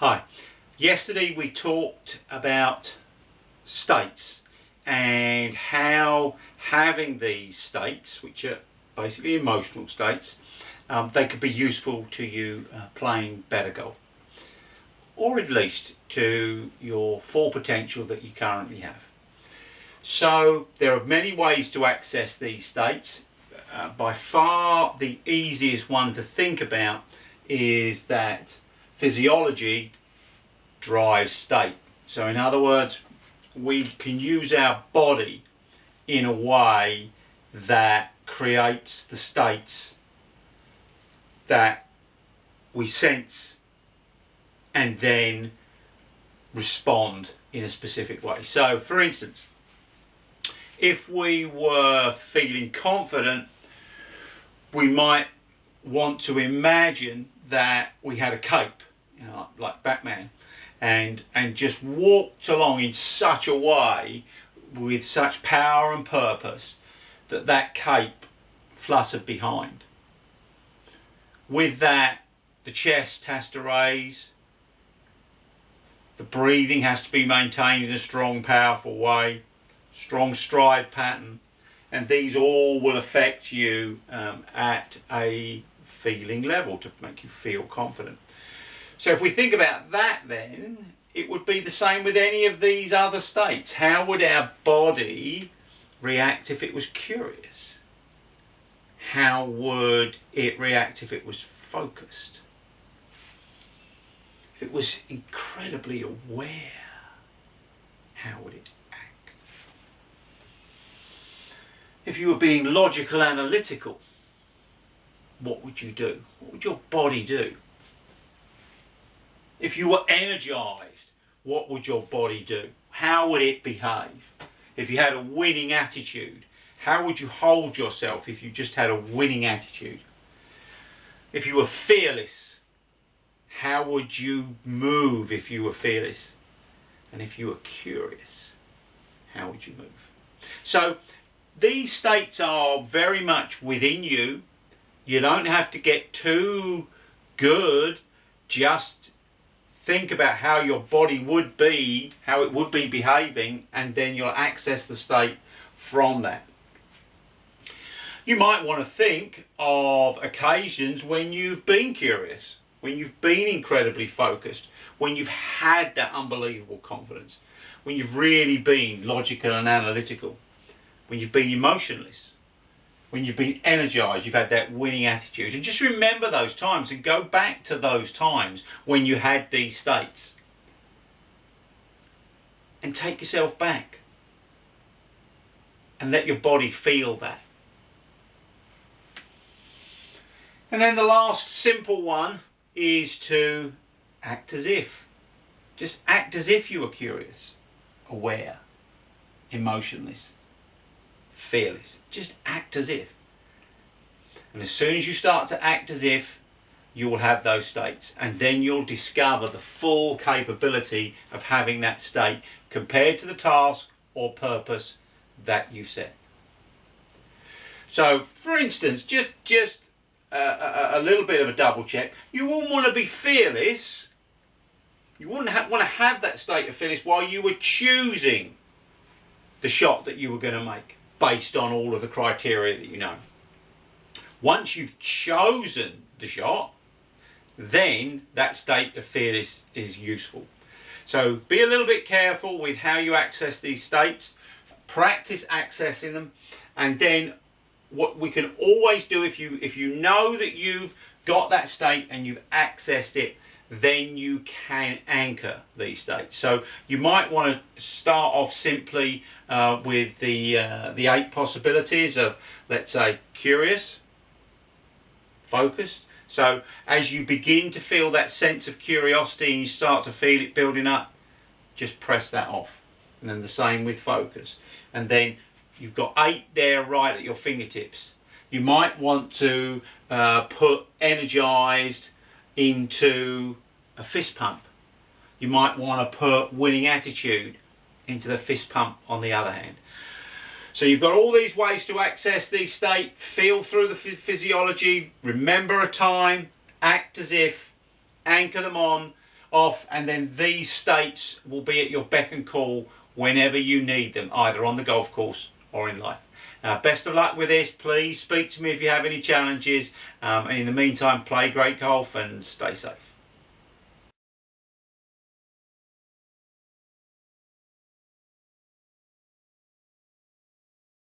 Hi. Yesterday we talked about states and how having these states, which are basically emotional states, they could be useful to you playing better golf, or at least to your full potential that you currently have. So there are many ways to access these states. By far the easiest one to think about is that physiology drives state. So in other words, we can use our body in a way that creates the states that we sense and then respond in a specific way. So for instance, if we were feeling confident, we might want to imagine that we had a cape, like Batman, and just walked along in such a way with such power and purpose that that cape fluttered behind. With that, the chest has to raise, the breathing has to be maintained in a strong, powerful way, strong stride pattern, and these all will affect you at a feeling level to make you feel confident. So if we think about that, then it would be the same with any of these other states. How would our body react if it was curious? How would it react if it was focused? If it was incredibly aware, how would it act? If you were being logical, analytical, what would you do? What would your body do? If you were energized, what would your body do? How would it behave? If you had a winning attitude, how would you hold yourself if you just had a winning attitude? If you were fearless, how would you move if you were fearless? And if you were curious, how would you move? So these states are very much within you. You don't have to get too good. Just think about how your body would be, how it would be behaving, and then you'll access the state from that. You might want to think of occasions when you've been curious, when you've been incredibly focused, when you've had that unbelievable confidence, when you've really been logical and analytical, when you've been emotionless, when you've been energized, you've had that winning attitude. And just remember those times and go back to those times when you had these states. And take yourself back. And let your body feel that. And then the last simple one is to act as if. Just act as if you were curious, aware, emotionless, fearless. Just act as if. And as soon as you start to act as if, you will have those states, and then you'll discover the full capability of having that state compared to the task or purpose that you've set. So for instance, just a little bit of a double check. You wouldn't want to be fearless. You wouldn't want to have that state of fearless while you were choosing the shot that you were going to make, based on all of the criteria that you know. Once you've chosen the shot, then that state of fearless is useful. So be a little bit careful with how you access these states. Practice accessing them, and then what we can always do, if you know that you've got that state and you've accessed it, then you can anchor these states. So you might want to start off simply with the 8 possibilities of, let's say, curious, focused. So as you begin to feel that sense of curiosity and you start to feel it building up, just press that off. And then the same with focus. And then you've got 8 there right at your fingertips. You might want to put energized into a fist pump. You might want to put winning attitude into the fist pump on the other hand. So you've got all these ways to access these states. Feel through the physiology, remember a time, act as if, anchor them on, off, and then these states will be at your beck and call whenever you need them, either on the golf course or in life. Best of luck with this. Please speak to me if you have any challenges, and in the meantime, play great golf and stay safe.